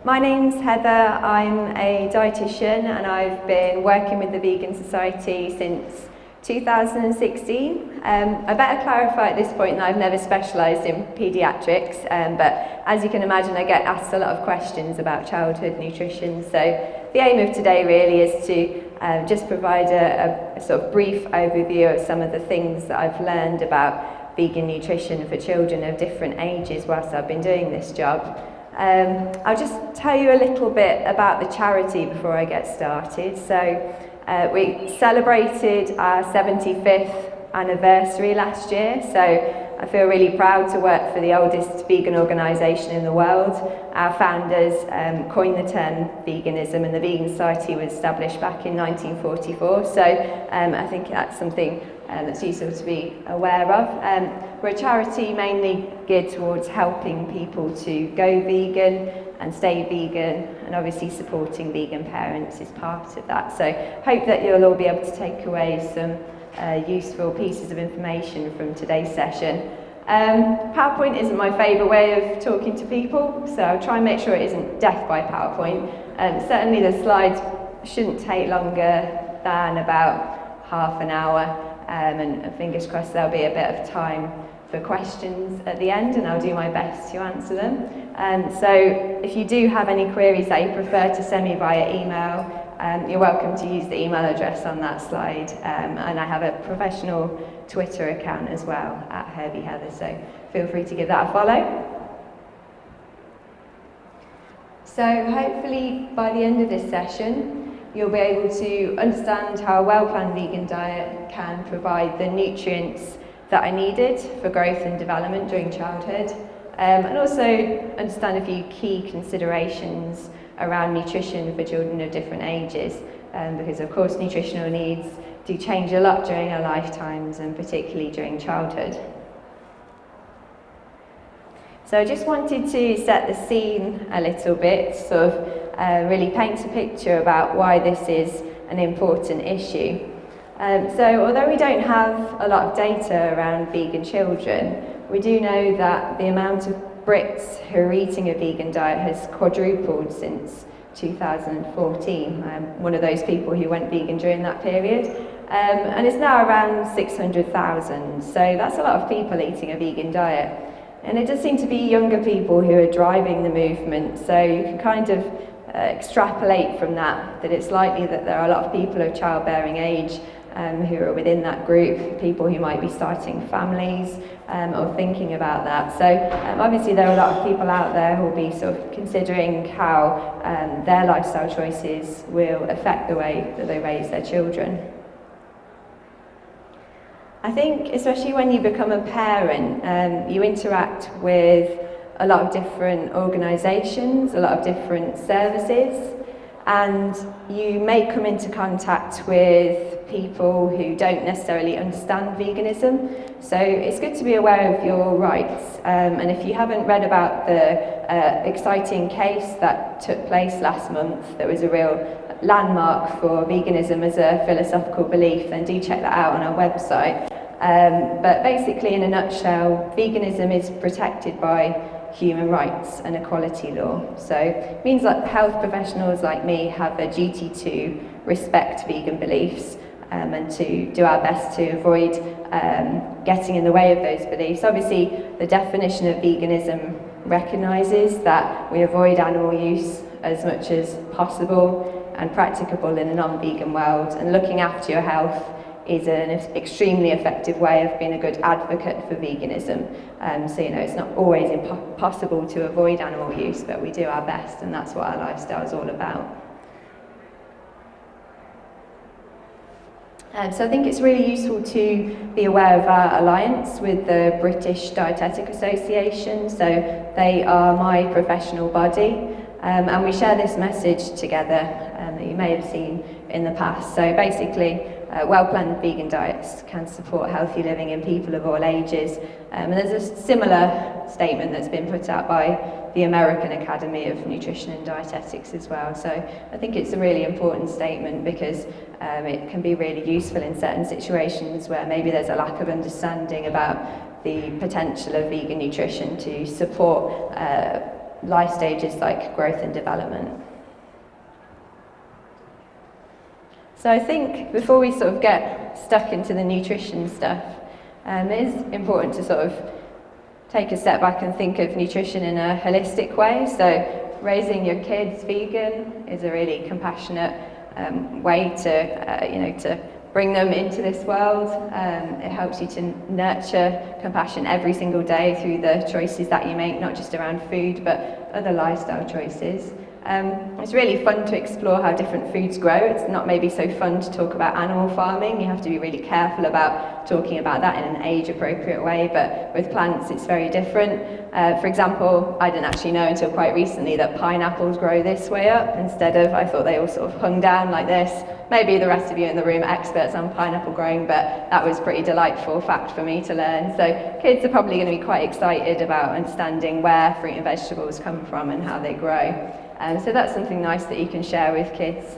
My name's Heather, I'm a dietitian and I've been working with the Vegan Society since 2016. I better clarify at this point that I've never specialised in paediatrics, but as you can imagine I get asked a lot of questions about childhood nutrition, so the aim of today really is to just provide a sort of brief overview of some of the things that I've learned about vegan nutrition for children of different ages whilst I've been doing this job. I'll just tell you a little bit about the charity before I get started. So we celebrated our 75th anniversary last year, so I feel really proud to work for the oldest vegan organisation in the world. Our founders coined the term veganism, and the Vegan Society was established back in 1944, so I think that's something that's useful to be aware of. We're a charity mainly geared towards helping people to go vegan and stay vegan, and obviously supporting vegan parents is part of that. So hope that you'll all be able to take away some useful pieces of information from today's session. PowerPoint isn't my favourite way of talking to people, so I'll try and make sure it isn't death by PowerPoint. Certainly the slides shouldn't take longer than about half an hour. And fingers crossed there'll be a bit of time for questions at the end, and I'll do my best to answer them. So if you do have any queries that you prefer to send me via email, you're welcome to use the email address on that slide, and I have a professional Twitter account as well, @HerbieHeather, so feel free to give that a follow. So hopefully by the end of this session you'll be able to understand how a well-planned vegan diet can provide the nutrients that are needed for growth and development during childhood, and also understand a few key considerations around nutrition for children of different ages, because of course nutritional needs do change a lot during our lifetimes, and particularly during childhood. So I just wanted to set the scene a little bit, sort of really paint a picture about why this is an important issue. So although we don't have a lot of data around vegan children, we do know that the amount of Brits who are eating a vegan diet has quadrupled since 2014. I'm one of those people who went vegan during that period, and it's now around 600,000, so that's a lot of people eating a vegan diet. And it does seem to be younger people who are driving the movement, so you can kind of extrapolate from that it's likely that there are a lot of people of childbearing age who are within that group, people who might be starting families or thinking about that. So obviously there are a lot of people out there who will be sort of considering how their lifestyle choices will affect the way that they raise their children. I think especially when you become a parent, you interact with a lot of different organisations, a lot of different services, and you may come into contact with people who don't necessarily understand veganism. So it's good to be aware of your rights, and if you haven't read about the exciting case that took place last month, that was a real landmark for veganism as a philosophical belief, then do check that out on our website. But basically, in a nutshell, veganism is protected by human rights and equality law. So it means that health professionals like me have a duty to respect vegan beliefs and to do our best to avoid getting in the way of those beliefs. Obviously, the definition of veganism recognises that we avoid animal use as much as possible and practicable in a non-vegan world, and looking after your health is an extremely effective way of being a good advocate for veganism. So it's not always possible to avoid animal use, but we do our best, and that's what our lifestyle is all about. So I think it's really useful to be aware of our alliance with the British Dietetic Association. So they are my professional body, and we share this message together that you may have seen in the past. So basically, well-planned vegan diets can support healthy living in people of all ages. And there's a similar statement that's been put out by the American Academy of Nutrition and Dietetics as well. So I think it's a really important statement because it can be really useful in certain situations where maybe there's a lack of understanding about the potential of vegan nutrition to support life stages like growth and development. So I think before we sort of get stuck into the nutrition stuff, it is important to sort of take a step back and think of nutrition in a holistic way. So raising your kids vegan is a really compassionate way to bring them into this world. It helps you to nurture compassion every single day through the choices that you make, not just around food, but other lifestyle choices. It's really fun to explore how different foods grow. It's not maybe so fun to talk about animal farming. You have to be really careful about talking about that in an age-appropriate way, but with plants it's very different. For example, I didn't actually know until quite recently that pineapples grow this way up instead of, I thought they all sort of hung down like this. Maybe the rest of you in the room are experts on pineapple growing, but that was a pretty delightful fact for me to learn. So kids are probably going to be quite excited about understanding where fruit and vegetables come from and how they grow. So that's something nice that you can share with kids.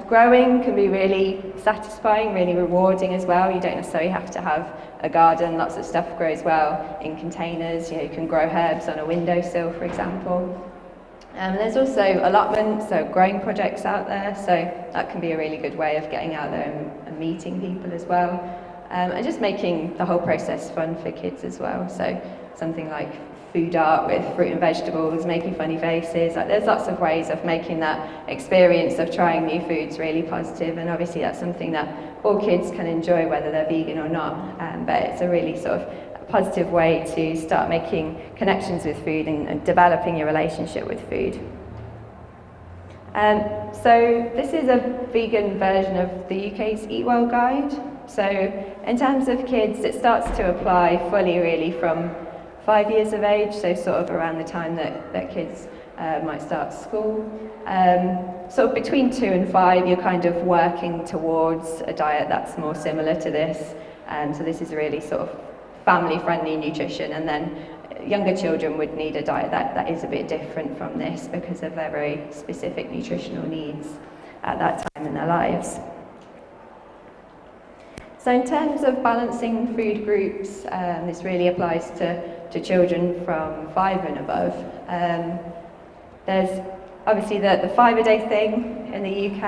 Growing can be really satisfying, really rewarding as well. You don't necessarily have to have a garden. Lots of stuff grows well in containers. You can grow herbs on a windowsill, for example. There's also allotments, so growing projects out there. So that can be a really good way of getting out there and meeting people as well. And just making the whole process fun for kids as well. So something like food art with fruit and vegetables, making funny faces. There's lots of ways of making that experience of trying new foods really positive, and obviously that's something that all kids can enjoy whether they're vegan or not, but it's a really sort of positive way to start making connections with food and developing your relationship with food. So this is a vegan version of the UK's Eat Well guide. So in terms of kids, it starts to apply fully really from 5 years of age, so sort of around the time that kids might start school. Sort of between 2 and 5, you're kind of working towards a diet that's more similar to this. So this is really sort of family-friendly nutrition, and then younger children would need a diet that is a bit different from this because of their very specific nutritional needs at that time in their lives. So in terms of balancing food groups, this really applies to children from 5 and above. There's obviously the 5 a day thing in the UK,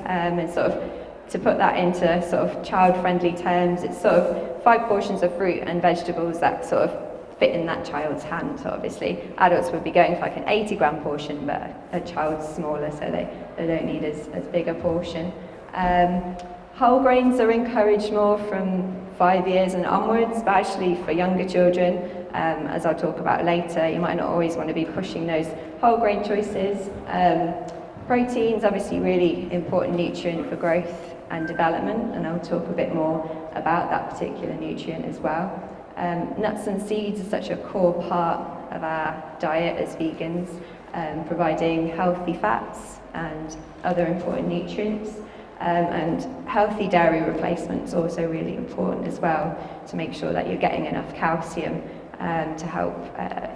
and sort of to put that into sort of child-friendly terms, it's sort of 5 portions of fruit and vegetables that sort of fit in that child's hand. So obviously adults would be going for like an 80-gram portion, but a child's smaller, so they don't need as big a portion. Whole grains are encouraged more from 5 years and onwards, but actually for younger children, as I'll talk about later, you might not always want to be pushing those whole grain choices. Protein's obviously really important nutrient for growth and development, and I'll talk a bit more about that particular nutrient as well. Nuts and seeds are such a core part of our diet as vegans, providing healthy fats and other important nutrients. And healthy dairy replacement is also really important as well, to make sure that you're getting enough calcium to help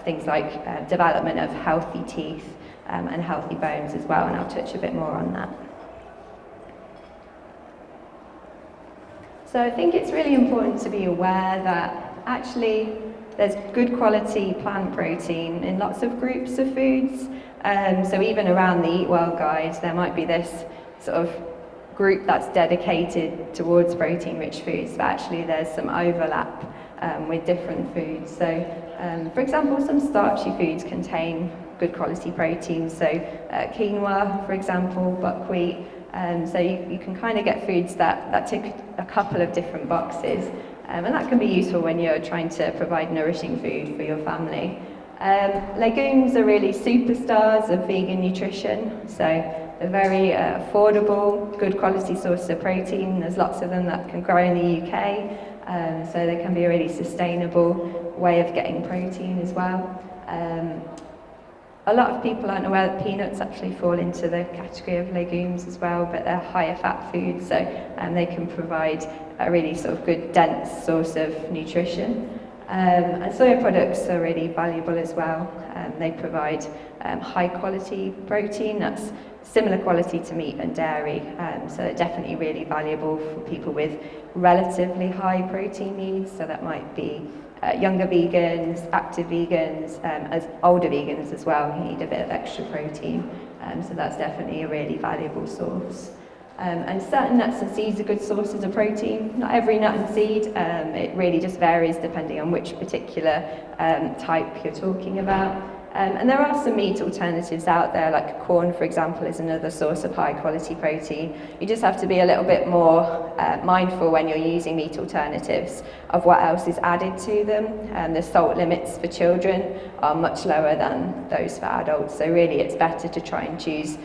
things like development of healthy teeth and healthy bones as well, and I'll touch a bit more on that. So I think it's really important to be aware that actually there's good quality plant protein in lots of groups of foods. So even around the Eat Well guide, there might be this sort of group that's dedicated towards protein-rich foods, but actually there's some overlap with different foods. So, for example, some starchy foods contain good quality protein, so quinoa, for example, buckwheat. So you can kind of get foods that tick a couple of different boxes, and that can be useful when you're trying to provide nourishing food for your family. Legumes are really superstars of vegan nutrition, so a very affordable, good quality source of protein. There's lots of them that can grow in the UK, so they can be a really sustainable way of getting protein as well. A lot of people aren't aware that peanuts actually fall into the category of legumes as well, but they're higher fat foods, so they can provide a really sort of good dense source of nutrition. And soya products are really valuable as well. They provide high quality protein that's similar quality to meat and dairy, so they're definitely really valuable for people with relatively high protein needs. So that might be younger vegans, active vegans, as older vegans as well who need a bit of extra protein. So that's definitely a really valuable source. And certain nuts and seeds are good sources of protein. Not every nut and seed, it really just varies depending on which particular type you're talking about. And there are some meat alternatives out there, like corn, for example, is another source of high quality protein. You just have to be a little bit more mindful when you're using meat alternatives of what else is added to them. The salt limits for children are much lower than those for adults, so really it's better to try and choose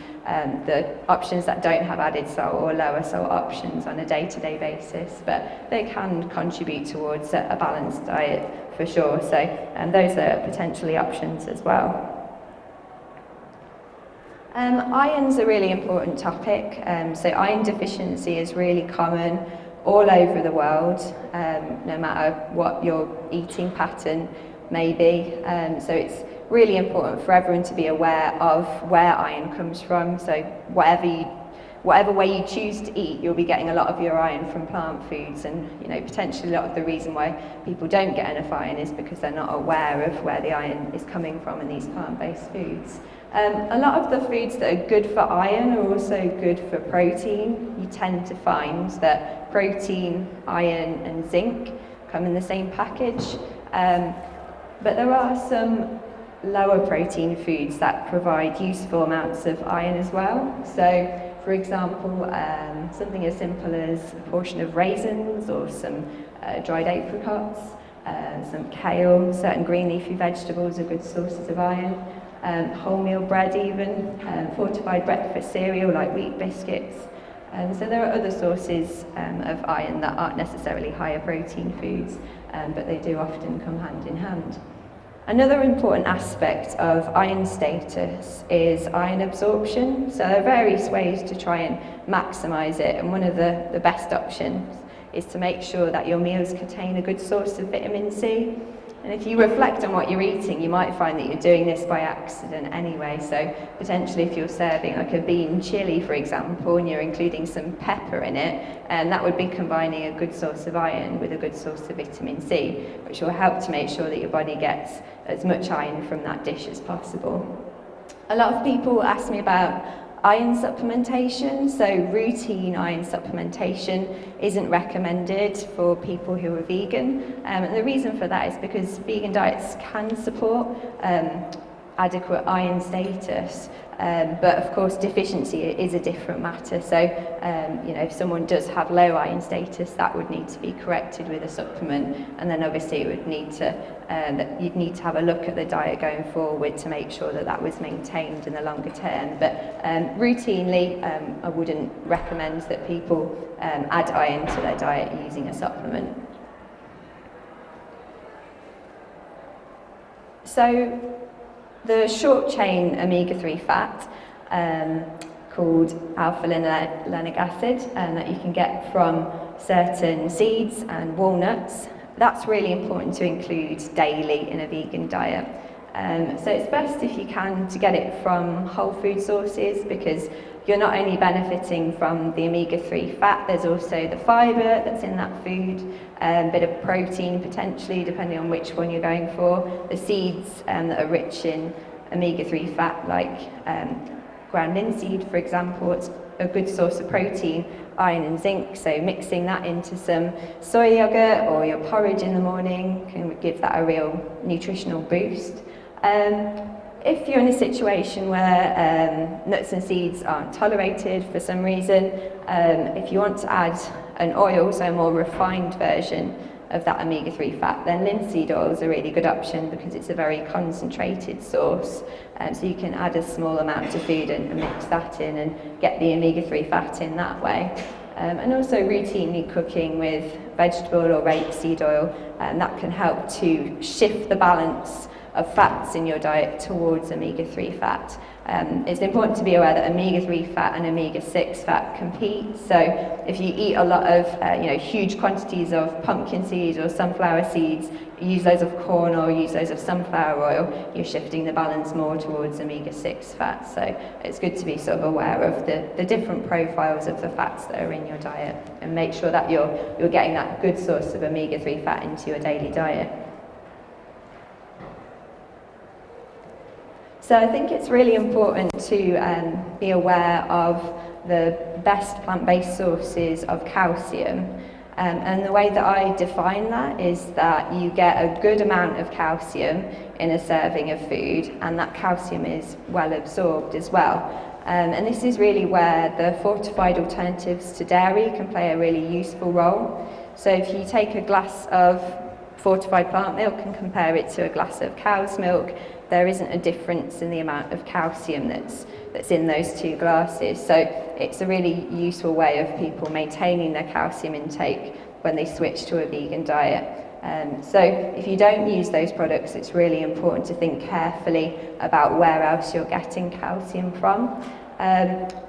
the options that don't have added salt or lower salt options on a day-to-day basis, but they can contribute towards a balanced diet for sure, so those are potentially options as well. Iron's a really important topic, so iron deficiency is really common all over the world, no matter what your eating pattern may be, so it's really important for everyone to be aware of where iron comes from. So whatever way you choose to eat, you'll be getting a lot of your iron from plant foods, and potentially a lot of the reason why people don't get enough iron is because they're not aware of where the iron is coming from in these plant-based foods. A lot of the foods that are good for iron are also good for protein. You tend to find that protein, iron and zinc come in the same package, but there are some lower protein foods that provide useful amounts of iron as well. So for example, something as simple as a portion of raisins or some dried apricots, some kale, certain green leafy vegetables are good sources of iron, wholemeal bread even, fortified breakfast cereal like wheat biscuits. So there are other sources of iron that aren't necessarily higher protein foods, but they do often come hand in hand. Another important aspect of iron status is iron absorption. So there are various ways to try and maximise it, and one of the best options is to make sure that your meals contain a good source of vitamin C. And if you reflect on what you're eating, you might find that you're doing this by accident anyway. So potentially if you're serving like a bean chili, for example, and you're including some pepper in it, and that would be combining a good source of iron with a good source of vitamin C, which will help to make sure that your body gets as much iron from that dish as possible. A lot of people ask me about iron supplementation, so routine iron supplementation isn't recommended for people who are vegan, and the reason for that is because vegan diets can support adequate iron status, but of course deficiency is a different matter. So if someone does have low iron status, that would need to be corrected with a supplement, and then obviously it would need to you'd need to have a look at the diet going forward to make sure that that was maintained in the longer term. But routinely I wouldn't recommend that people add iron to their diet using a supplement. So the short chain omega-3 fat called alpha-linolenic acid that you can get from certain seeds and walnuts, that's really important to include daily in a vegan diet. So it's best if you can to get it from whole food sources, because you're not only benefiting from the omega-3 fat, there's also the fibre that's in that food, a bit of protein potentially depending on which one you're going for. The seeds that are rich in omega-3 fat, like ground linseed for example, it's a good source of protein, iron and zinc, so mixing that into some soy yogurt or your porridge in the morning can give that a real nutritional boost. If you're in a situation where nuts and seeds aren't tolerated for some reason, if you want to add an oil, so a more refined version of that omega-3 fat, then linseed oil is a really good option because it's a very concentrated source. So you can add a small amount to food and mix that in and get the omega-3 fat in that way. And also routinely cooking with vegetable or rapeseed oil, that can help to shift the balance of fats in your diet towards omega-3 fat. It's important to be aware that omega-3 fat and omega-6 fat compete. So if you eat a lot of huge quantities of pumpkin seeds or sunflower seeds, use loads of corn or use loads of sunflower oil, you're shifting the balance more towards omega-6 fat. So it's good to be sort of aware of the different profiles of the fats that are in your diet, and make sure that you're getting that good source of omega-3 fat into your daily diet. So I think it's really important to be aware of the best plant-based sources of calcium. And the way that I define that is that you get a good amount of calcium in a serving of food, and that calcium is well absorbed as well. And this is really where the fortified alternatives to dairy can play a really useful role. So if you take a glass of fortified plant milk and compare it to a glass of cow's milk, there isn't a difference in the amount of calcium that's in those two glasses. So it's a really useful way of people maintaining their calcium intake when they switch to a vegan diet. So if you don't use those products, it's really important to think carefully about where else you're getting calcium from.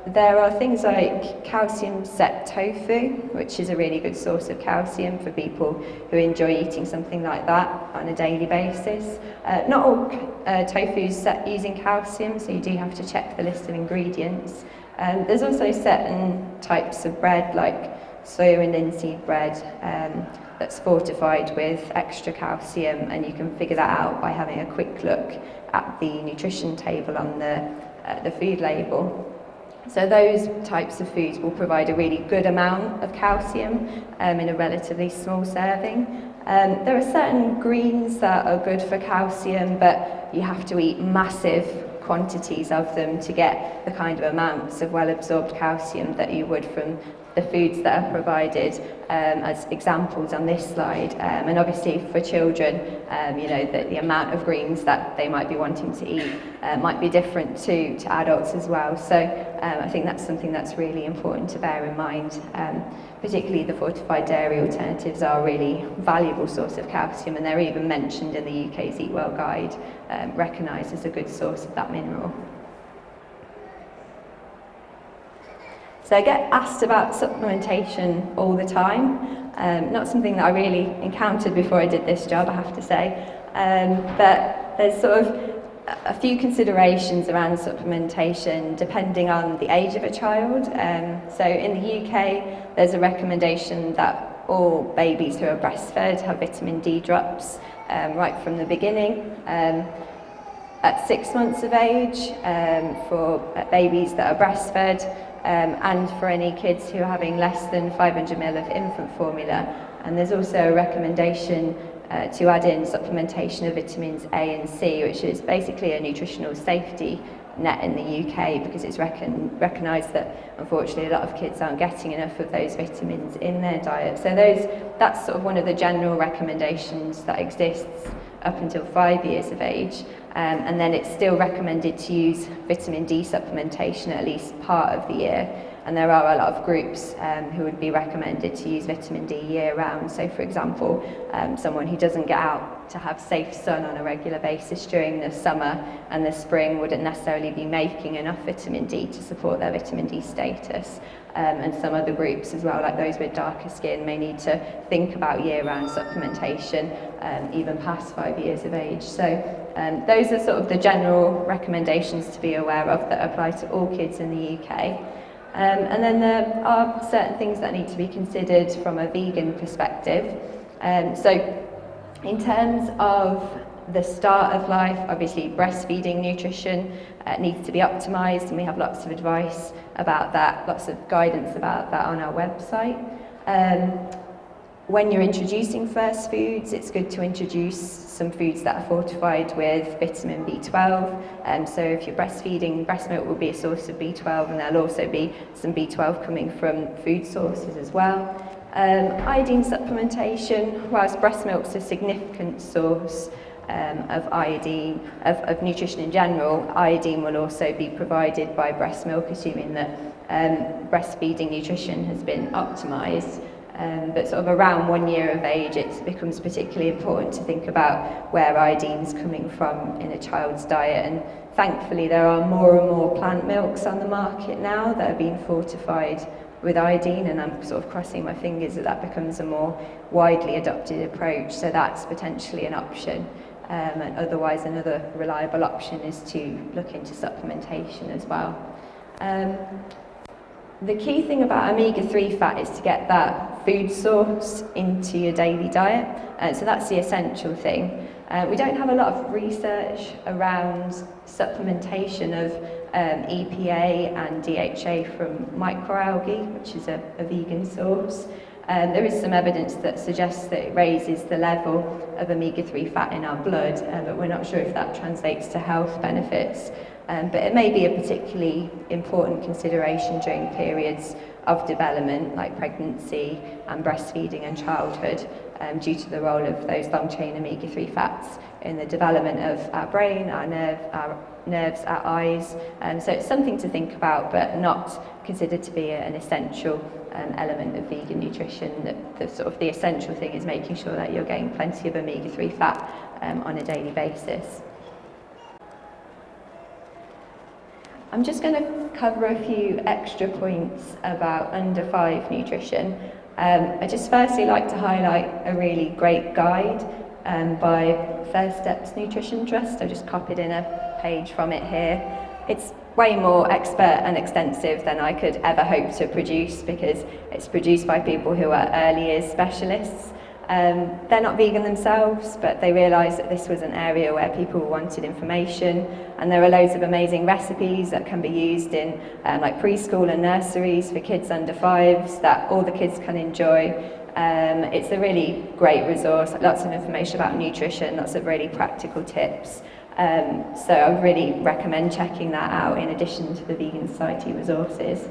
There are things like calcium set tofu, which is a really good source of calcium for people who enjoy eating something like that on a daily basis. Not all tofu is set using calcium, so you do have to check the list of ingredients. There's also certain types of bread, like soya and linseed bread, that's fortified with extra calcium, and you can figure that out by having a quick look at the nutrition table on the food label. So those types of foods will provide a really good amount of calcium in a relatively small serving. There are certain greens that are good for calcium, but you have to eat massive quantities of them to get the kind of amounts of well-absorbed calcium that you would from the foods that are provided as examples on this slide. And obviously for children, the amount of greens that they might be wanting to eat might be different to adults as well. So I think that's something that's really important to bear in mind. Particularly the fortified dairy alternatives are a really valuable source of calcium, and they're even mentioned in the UK's Eat Well Guide, recognised as a good source of that mineral. So I get asked about supplementation all the time. Not something that I really encountered before I did this job, I have to say. But there's sort of a few considerations around supplementation depending on the age of a child. So in the UK, there's a recommendation that all babies who are breastfed have vitamin D drops right from the beginning. At 6 months of age, for babies that are breastfed, and for any kids who are having less than 500 ml of infant formula. And there's also a recommendation to add in supplementation of vitamins A and C, which is basically a nutritional safety net in the UK, because it's recognised that unfortunately a lot of kids aren't getting enough of those vitamins in their diet. So that's sort of one of the general recommendations that exists up until 5 years of age. And then it's still recommended to use vitamin D supplementation at least part of the year. And there are a lot of groups who would be recommended to use vitamin D year round. So for example, someone who doesn't get out to have safe sun on a regular basis during the summer and the spring wouldn't necessarily be making enough vitamin D to support their vitamin D status. And some other groups as well, like those with darker skin, may need to think about year-round supplementation even past 5 years of age. So those are sort of the general recommendations to be aware of that apply to all kids in the UK. And then there are certain things that need to be considered from a vegan perspective. So in terms of the start of life, obviously breastfeeding nutrition needs to be optimised, and we have lots of advice about that, lots of guidance about that on our website. When you're introducing first foods, it's good to introduce some foods that are fortified with vitamin B12. So if you're breastfeeding, breast milk will be a source of B12, and there'll also be some B12 coming from food sources as well. Iodine supplementation, whilst breast milk's a significant source of iodine, of nutrition in general, iodine will also be provided by breast milk, assuming that breastfeeding nutrition has been optimised. But sort of around 1 year of age, it becomes particularly important to think about where iodine's coming from in a child's diet. And thankfully there are more and more plant milks on the market now that are being fortified with iodine, and I'm sort of crossing my fingers that that becomes a more widely adopted approach, so that's potentially an option. And otherwise another reliable option is to look into supplementation as well. The key thing about omega-3 fat is to get that food source into your daily diet, so that's the essential thing. We don't have a lot of research around supplementation of EPA and DHA from microalgae, which is a vegan source. There is some evidence that suggests that it raises the level of omega-3 fat in our blood, but we're not sure if that translates to health benefits. But it may be a particularly important consideration during periods of development like pregnancy and breastfeeding and childhood, due to the role of those long-chain omega-3 fats in the development of our brain, our nerves, our eyes. So it's something to think about, but not considered to be an essential element of vegan nutrition. The essential thing is making sure that you're getting plenty of omega-3 fat on a daily basis. I'm just going to cover a few extra points about under 5 nutrition. I just firstly like to highlight a really great guide by First Steps Nutrition Trust. I've just copied in a page from it here. It's way more expert and extensive than I could ever hope to produce, because it's produced by people who are early years specialists. They're not vegan themselves, but they realised that this was an area where people wanted information, and there are loads of amazing recipes that can be used in like preschool and nurseries for kids under 5s that all the kids can enjoy. It's a really great resource, lots of information about nutrition, lots of really practical tips. So I really recommend checking that out in addition to the Vegan Society resources.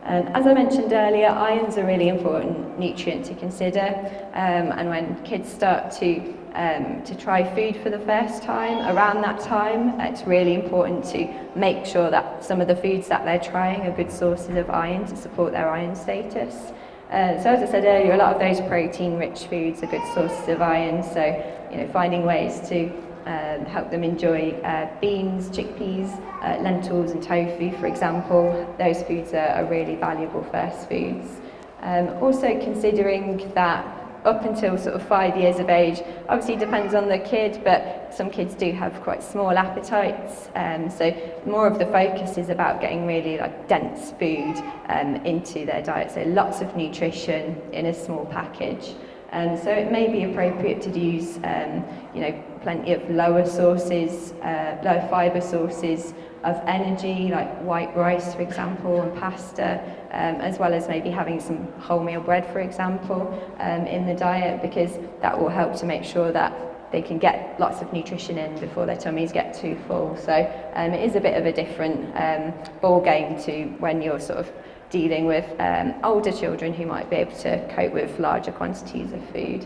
As I mentioned earlier, iron's a really important nutrient to consider, and when kids start to try food for the first time, around that time, it's really important to make sure that some of the foods that they're trying are good sources of iron to support their iron status. So as I said earlier, a lot of those protein-rich foods are good sources of iron, so finding ways to help them enjoy beans, chickpeas, lentils and tofu, for example. Those foods are really valuable first foods. Also considering that up until sort of 5 years of age, obviously depends on the kid, but some kids do have quite small appetites, so more of the focus is about getting really dense food into their diet, so lots of nutrition in a small package. So it may be appropriate to use plenty of lower fibre sources of energy, like white rice, for example, and pasta, as well as maybe having some wholemeal bread, for example, in the diet, because that will help to make sure that they can get lots of nutrition in before their tummies get too full. So it is a bit of a different ball game to when you're sort of dealing with older children who might be able to cope with larger quantities of food.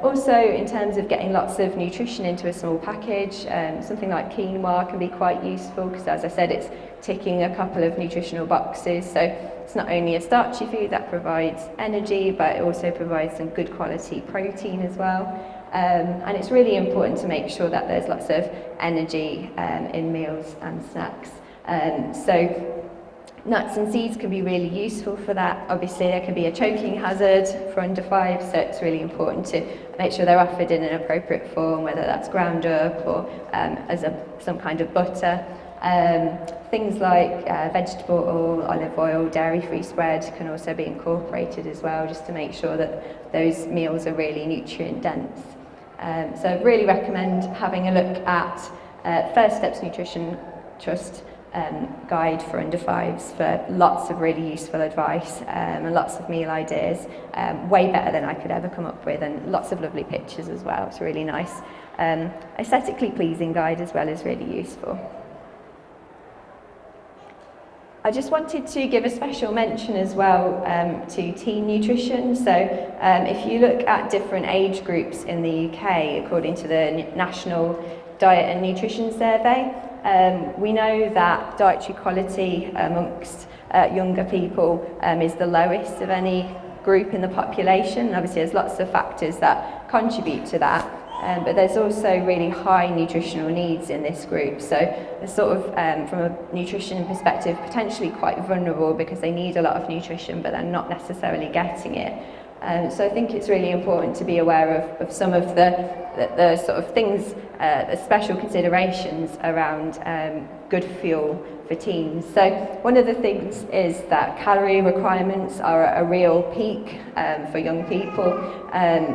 Also, in terms of getting lots of nutrition into a small package, something like quinoa can be quite useful because, as I said, it's ticking a couple of nutritional boxes. So it's not only a starchy food that provides energy, but it also provides some good quality protein as well. And it's really important to make sure that there's lots of energy in meals and snacks. So nuts and seeds can be really useful for that. Obviously, there can be a choking hazard for under 5, so it's really important to make sure they're offered in an appropriate form, whether that's ground up or as some kind of butter. Things like vegetable oil, olive oil, dairy-free spread can also be incorporated as well, just to make sure that those meals are really nutrient-dense. So I really recommend having a look at First Steps Nutrition Trust guide for under 5s for lots of really useful advice and lots of meal ideas, way better than I could ever come up with, and lots of lovely pictures as well. It's really nice. Aesthetically pleasing guide as well is really useful. I just wanted to give a special mention as well to teen nutrition. So if you look at different age groups in the UK, according to the National Diet and Nutrition Survey, we know that dietary quality amongst younger people is the lowest of any group in the population. Obviously, there's lots of factors that contribute to that. but there's also really high nutritional needs in this group. So they're sort of, from a nutrition perspective, potentially quite vulnerable because they need a lot of nutrition, but they're not necessarily getting it. So I think it's really important to be aware of some of the sort of things, the special considerations around good fuel for teens. So one of the things is that calorie requirements are a real peak for young people.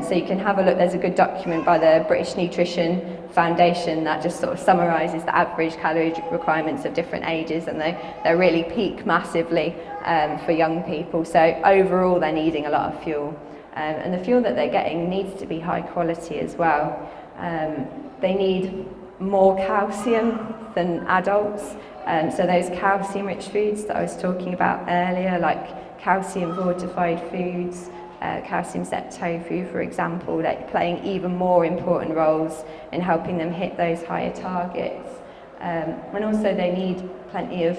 So you can have a look, there's a good document by the British Nutrition Foundation that just sort of summarises the average calorie requirements of different ages, and they really peak massively for young people. So overall they're needing a lot of fuel, and the fuel that they're getting needs to be high quality as well. They need more calcium than adults, so those calcium rich foods that I was talking about earlier, like calcium fortified foods, calcium set tofu, for example, they're playing even more important roles in helping them hit those higher targets. And also they need plenty of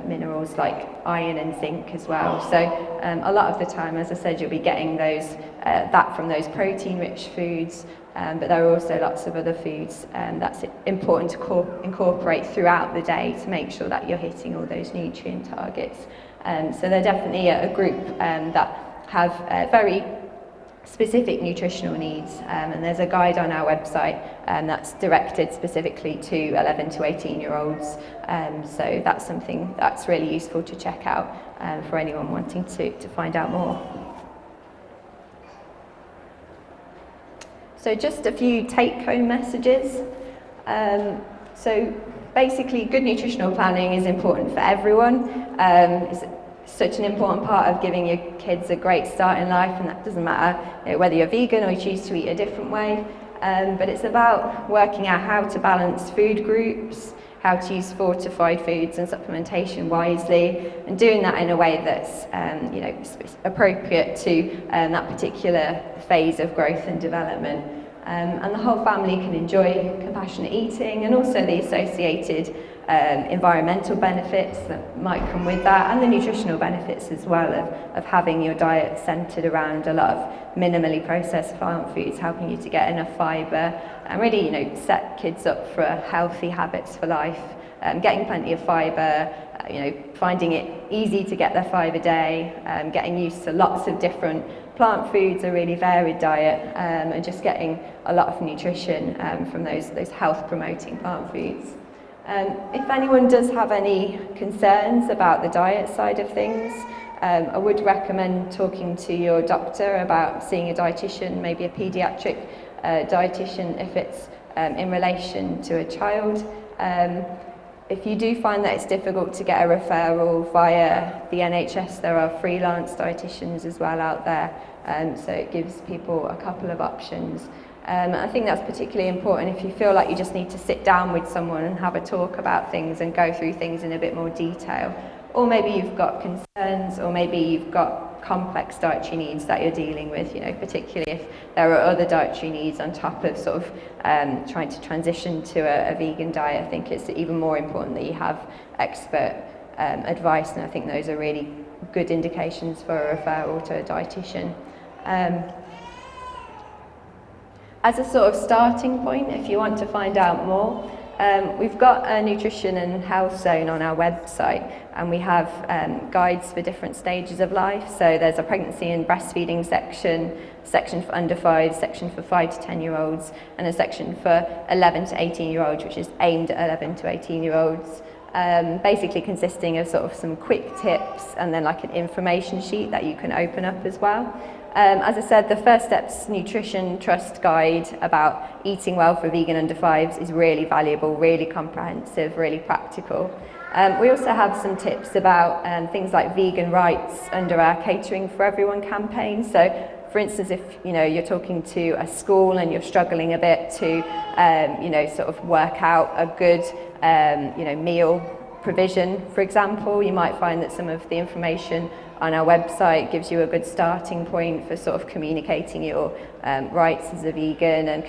minerals like iron and zinc as well. So a lot of the time, as I said, you'll be getting those that from those protein-rich foods, but there are also lots of other foods that's important to incorporate throughout the day to make sure that you're hitting all those nutrient targets. So they're definitely a group that have very specific nutritional needs, and there's a guide on our website that's directed specifically to 11 to 18 year olds, so that's something that's really useful to check out for anyone wanting to find out more. So just a few take-home messages. So basically good nutritional planning is important for everyone. It's such an important part of giving your kids a great start in life, and that doesn't matter whether you're vegan or you choose to eat a different way, but it's about working out how to balance food groups, how to use fortified foods and supplementation wisely, and doing that in a way that's appropriate to that particular phase of growth and development. And the whole family can enjoy compassionate eating and also the associated environmental benefits that might come with that, and the nutritional benefits as well of having your diet centred around a lot of minimally processed plant foods, helping you to get enough fibre and really set kids up for healthy habits for life, getting plenty of fibre, finding it easy to get their 5 a day, getting used to lots of different plant foods, a really varied diet, and just getting a lot of nutrition from those health promoting plant foods. If anyone does have any concerns about the diet side of things, I would recommend talking to your doctor about seeing a dietitian, maybe a paediatric dietitian if it's in relation to a child. If you do find that it's difficult to get a referral via the NHS, there are freelance dietitians as well out there, so it gives people a couple of options. I think that's particularly important if you feel like you just need to sit down with someone and have a talk about things and go through things in a bit more detail. Or maybe you've got concerns, or maybe you've got complex dietary needs that you're dealing with, particularly if there are other dietary needs on top of sort of trying to transition to a vegan diet. I think it's even more important that you have expert advice, and I think those are really good indications for a referral to a dietitian. As a sort of starting point, if you want to find out more, we've got a nutrition and health zone on our website, and we have guides for different stages of life. So there's a pregnancy and breastfeeding section for under 5, section for 5 to 10 year olds, and a section for 11 to 18 year olds, which is aimed at 11 to 18 year olds. Basically consisting of sort of some quick tips and then like an information sheet that you can open up as well. As I said, the First Steps Nutrition Trust guide about eating well for vegan under 5s is really valuable, really comprehensive, really practical. We also have some tips about things like vegan rights under our Catering for Everyone campaign. So, for instance, if you're talking to a school and you're struggling a bit to sort of work out a good meal provision, for example, you might find that some of the information on our website gives you a good starting point for sort of communicating your rights as a vegan, and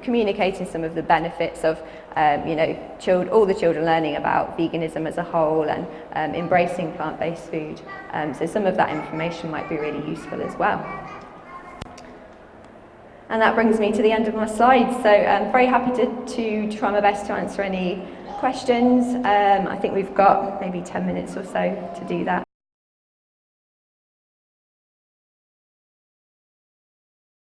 communicating some of the benefits of all the children learning about veganism as a whole, and embracing plant-based food. So some of that information might be really useful as well. And that brings me to the end of my slides. So I'm very happy to try my best to answer any questions. I think we've got maybe 10 minutes or so to do that.